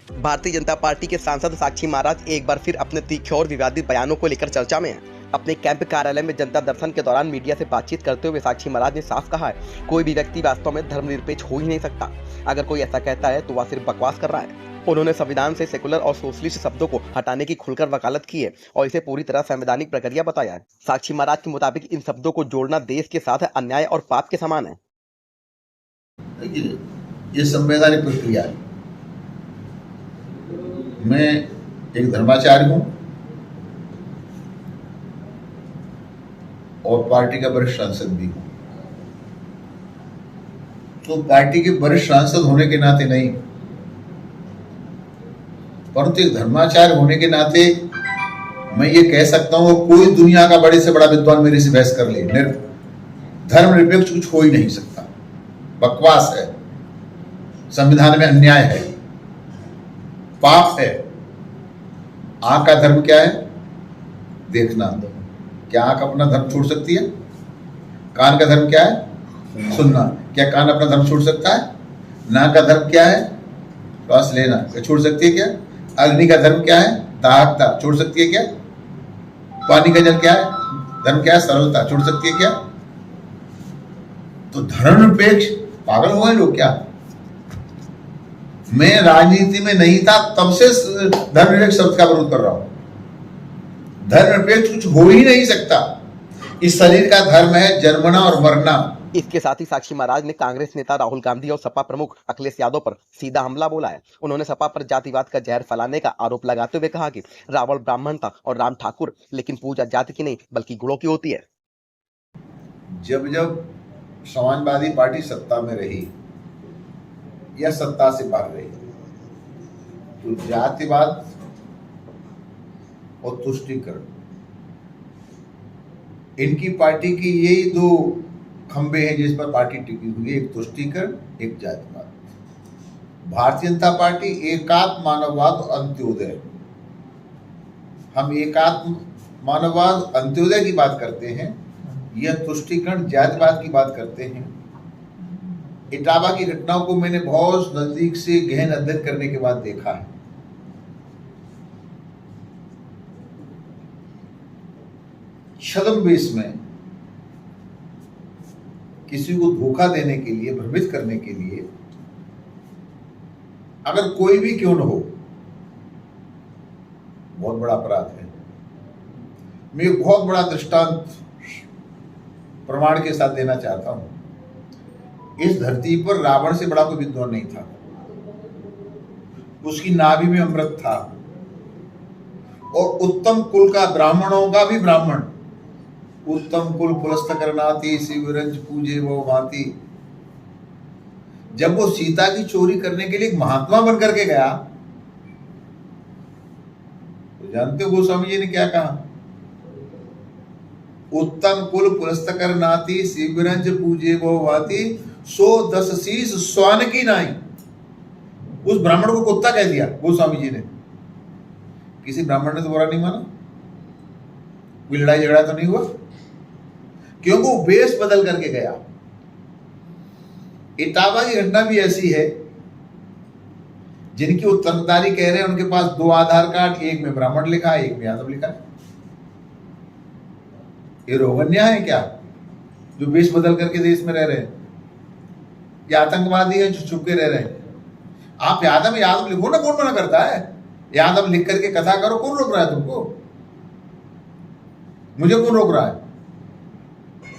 Bharatiya Janata party के सांसद साक्षी महाराज एक बार फिर अपने तीखे और विवादित बयानों को लेकर चर्चा में हैं। अपने कैंप कार्यालय में जनता दर्शन के दौरान मीडिया से बातचीत करते हुए साक्षी महाराज ने साफ कहा है, कोई भी व्यक्ति वास्तव में धर्मनिरपेक्ष हो ही नहीं सकता। अगर कोई ऐसा कहता है तो वह सिर्फ बकवास कर रहा है। उन्होंने संविधान से सेकुलर और सोशलिस्ट शब्दों को हटाने की खुलकर वकालत की है और इसे पूरी तरह संवैधानिक प्रक्रिया बताया है। साक्षी महाराज के मुताबिक इन शब्दों को जोड़ना देश के साथ अन्याय और पाप के समान है। ये संवैधानिक प्रक्रिया है। मैं एक धर्माचार्य हूं और पार्टी का वरिष्ठ सांसद भी हूं। तो पार्टी के वरिष्ठ सांसद होने के नाते नहीं, परंतु एक धर्माचार्य होने के नाते मैं ये कह सकता हूं कोई दुनिया का बड़े से बड़ा विद्वान मेरे से बहस कर ले, धर्मनिरपेक्ष कुछ हो ही नहीं सकता। बकवास है, संविधान में अन्याय है, पाप है। आंख का धर्म क्या है? देखना। क्या आंख अपना धर्म छोड़ सकती है? कान का धर्म क्या है? सुनना। क्या कान अपना धर्म छोड़ सकता है? नाक का धर्म क्या है? श्वास लेना। क्या छोड़ सकती है क्या? अग्नि का धर्म क्या है? दाहकता। छोड़ सकती है क्या? पानी का जल क्या है? धर्म क्या है? सरलता। छोड़ सकती है क्या? तो धर्मनिरपेक्ष पागल हुए लोग क्या? मैं राजनीति में नहीं था तब से धर्मनिरपेक्ष शब्द का विरोध कर रहा हूं। धर्मनिरपेक्ष कुछ हो ही नहीं सकता। इस शरीर का धर्म है जन्मना और मरना। इसके साथ ही साक्षी महाराज ने कांग्रेस नेता राहुल गांधी और सपा प्रमुख अखिलेश यादव पर सीधा हमला बोला है। उन्होंने सपा पर जातिवाद का जहर फैलाने का आरोप लगाते हुए कहा कि रावण ब्राह्मण था और राम ठाकुर, लेकिन पूजा जाति की नहीं बल्कि गुणों की होती है। जब जब समाजवादी पार्टी सत्ता में रही या सत्ता से बाहर रही, तो जातिवाद और तुष्टीकरण, इनकी पार्टी की यही दो खंबे हैं जिस पर पार्टी टिकी हुई है, एक तुष्टीकरण, एक जातिवाद। भारतीय जनता पार्टी एकात्म मानववाद और अंत्योदय, हम एकात्म मानववाद अंत्योदय की बात करते हैं, यह तुष्टीकरण जातिवाद की बात करते हैं। इटावा की घटनाओं को मैंने बहुत नजदीक से गहन अध्ययन करने के बाद देखा है। छद्मवेश में किसी को धोखा देने के लिए, भ्रमित करने के लिए, अगर कोई भी क्यों न हो, बहुत बड़ा अपराध है। मैं एक बहुत बड़ा दृष्टांत प्रमाण के साथ देना चाहता हूं। इस धरती पर रावण से बड़ा कोई विद्वान नहीं था। उसकी नाभि में अमृत था और उत्तम कुल का, ब्राह्मणों का भी ब्राह्मण, उत्तम कुल पुलस्त करनाती शिवरंज पूजे वो भांति। जब वो सीता की चोरी करने के लिए एक महात्मा बनकर के गया, तो जानते हो गोस्वामी जी ने क्या कहा? उत्तम कुल पुलस्त करनाती शिवरंज पूजे वो भांति, सो 10 शीश स्वान की नाई। उस ब्राह्मण को कुत्ता कह दिया गोस्वामी जी ने। किसी ब्राह्मण ने तो बुरा नहीं माना, कोई लड़ाई झगड़ा तो नहीं हुआ, क्योंकि वो वेश बदल करके गया। इटावा की घटना भी ऐसी है। जिनकी उत्तराधिकारी कह रहे हैं उनके पास 2 आधार कार्ड, एक में ब्राह्मण लिखा है, एक में यादव लिखा है। ये रोगन्या है क्या, जो वेश बदल करके देश में रह रहे हैं? ये आतंकवादी है जो छुप के रह रहे हैं। आप यादव यादव लिखो ना, कौन मना करता है? यादव लिख करके कथा करो, कौन रोक रहा है तुमको? मुझे कौन रोक रहा है?